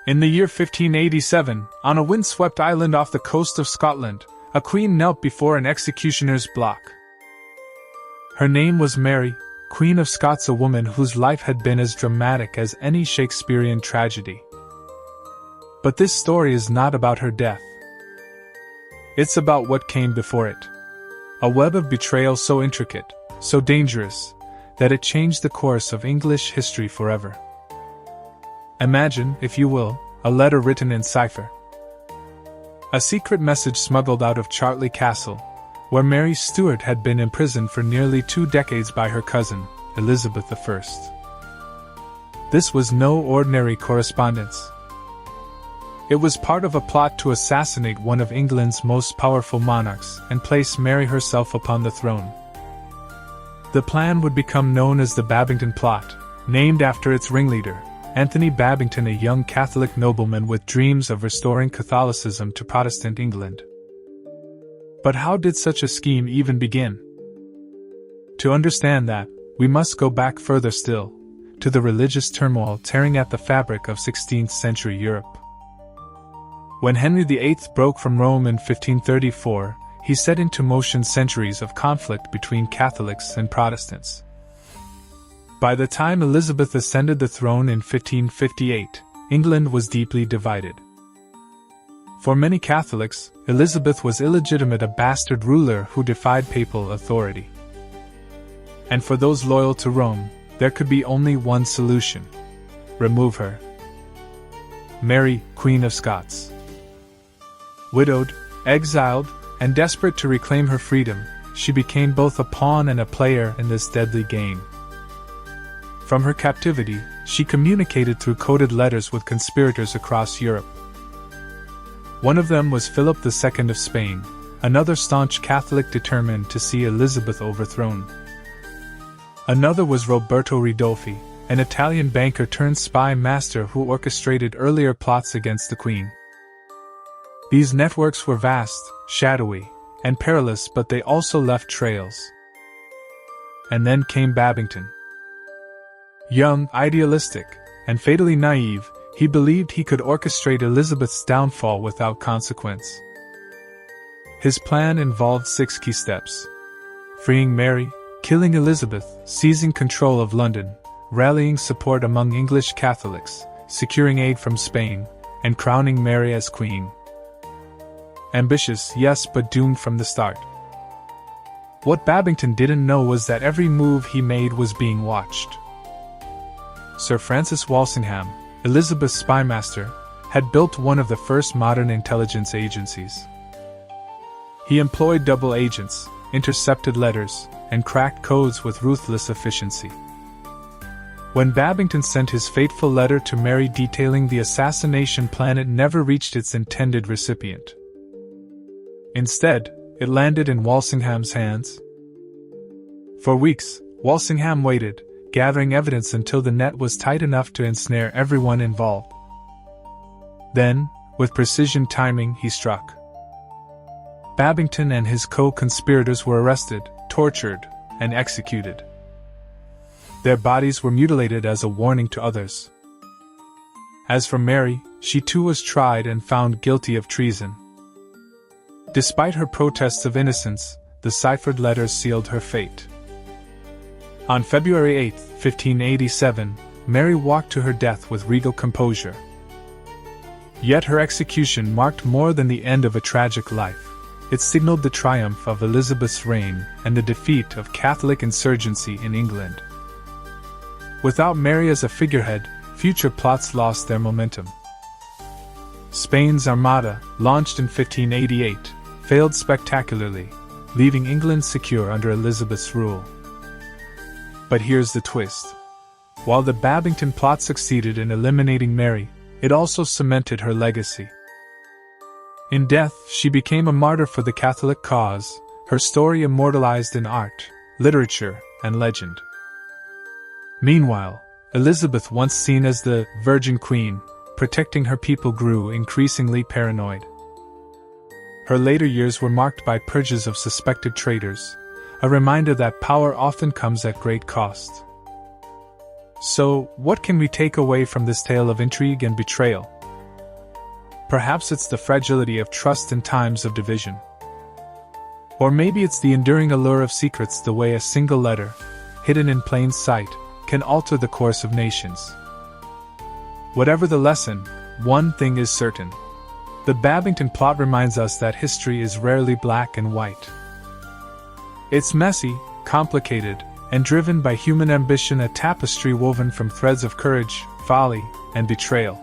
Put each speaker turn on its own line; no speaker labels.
In the year 1587, on a windswept island off the coast of Scotland, a queen knelt before an executioner's block. Her name was Mary, Queen of Scots, a woman whose life had been as dramatic as any Shakespearean tragedy. But this story is not about her death. It's about what came before it. A web of betrayal so intricate, so dangerous, that it changed the course of English history forever. Imagine, if you will, a letter written in cipher. A secret message smuggled out of Chartley Castle, where Mary Stuart had been imprisoned for nearly 2 decades by her cousin, Elizabeth I. This was no ordinary correspondence. It was part of a plot to assassinate one of England's most powerful monarchs and place Mary herself upon the throne. The plan would become known as the Babington Plot, named after its ringleader, Anthony Babington, a young Catholic nobleman with dreams of restoring Catholicism to Protestant England. But how did such a scheme even begin? To understand that, we must go back further still, to the religious turmoil tearing at the fabric of 16th century Europe. When Henry VIII broke from Rome in 1534, he set into motion centuries of conflict between Catholics and Protestants. By the time Elizabeth ascended the throne in 1558, England was deeply divided. For many Catholics, Elizabeth was illegitimate, a bastard ruler who defied papal authority. And for those loyal to Rome, there could be only one solution: remove her. Mary, Queen of Scots. Widowed, exiled, and desperate to reclaim her freedom, she became both a pawn and a player in this deadly game. From her captivity, she communicated through coded letters with conspirators across Europe. One of them was Philip II of Spain, another staunch Catholic determined to see Elizabeth overthrown. Another was Roberto Ridolfi, an Italian banker turned spy master who orchestrated earlier plots against the Queen. These networks were vast, shadowy, and perilous, but they also left trails. And then came Babington. Young, idealistic, and fatally naive, he believed he could orchestrate Elizabeth's downfall without consequence. His plan involved 6 key steps: freeing Mary, killing Elizabeth, seizing control of London, rallying support among English Catholics, securing aid from Spain, and crowning Mary as Queen. Ambitious, yes, but doomed from the start. What Babington didn't know was that every move he made was being watched. Sir Francis Walsingham, Elizabeth's spymaster, had built one of the first modern intelligence agencies. He employed double agents, intercepted letters, and cracked codes with ruthless efficiency. When Babington sent his fateful letter to Mary detailing the assassination plan, it never reached its intended recipient. Instead, it landed in Walsingham's hands. For weeks, Walsingham waited, gathering evidence until the net was tight enough to ensnare everyone involved. Then, with precision timing, he struck. Babington and his co-conspirators were arrested, tortured, and executed. Their bodies were mutilated as a warning to others. As for Mary, she too was tried and found guilty of treason. Despite her protests of innocence, the ciphered letters sealed her fate. On February 8, 1587, Mary walked to her death with regal composure. Yet her execution marked more than the end of a tragic life. It signaled the triumph of Elizabeth's reign and the defeat of Catholic insurgency in England. Without Mary as a figurehead, future plots lost their momentum. Spain's Armada, launched in 1588, failed spectacularly, leaving England secure under Elizabeth's rule. But here's the twist. While the Babington Plot succeeded in eliminating Mary, it also cemented her legacy. In death, she became a martyr for the Catholic cause, her story immortalized in art, literature, and legend. Meanwhile, Elizabeth, once seen as the Virgin Queen, protecting her people, grew increasingly paranoid. Her later years were marked by purges of suspected traitors, a reminder that power often comes at great cost. So, what can we take away from this tale of intrigue and betrayal? Perhaps it's the fragility of trust in times of division. Or maybe it's the enduring allure of secrets, the way a single letter, hidden in plain sight, can alter the course of nations. Whatever the lesson, one thing is certain. The Babington Plot reminds us that history is rarely black and white. It's messy, complicated, and driven by human ambition, a tapestry woven from threads of courage, folly, and betrayal.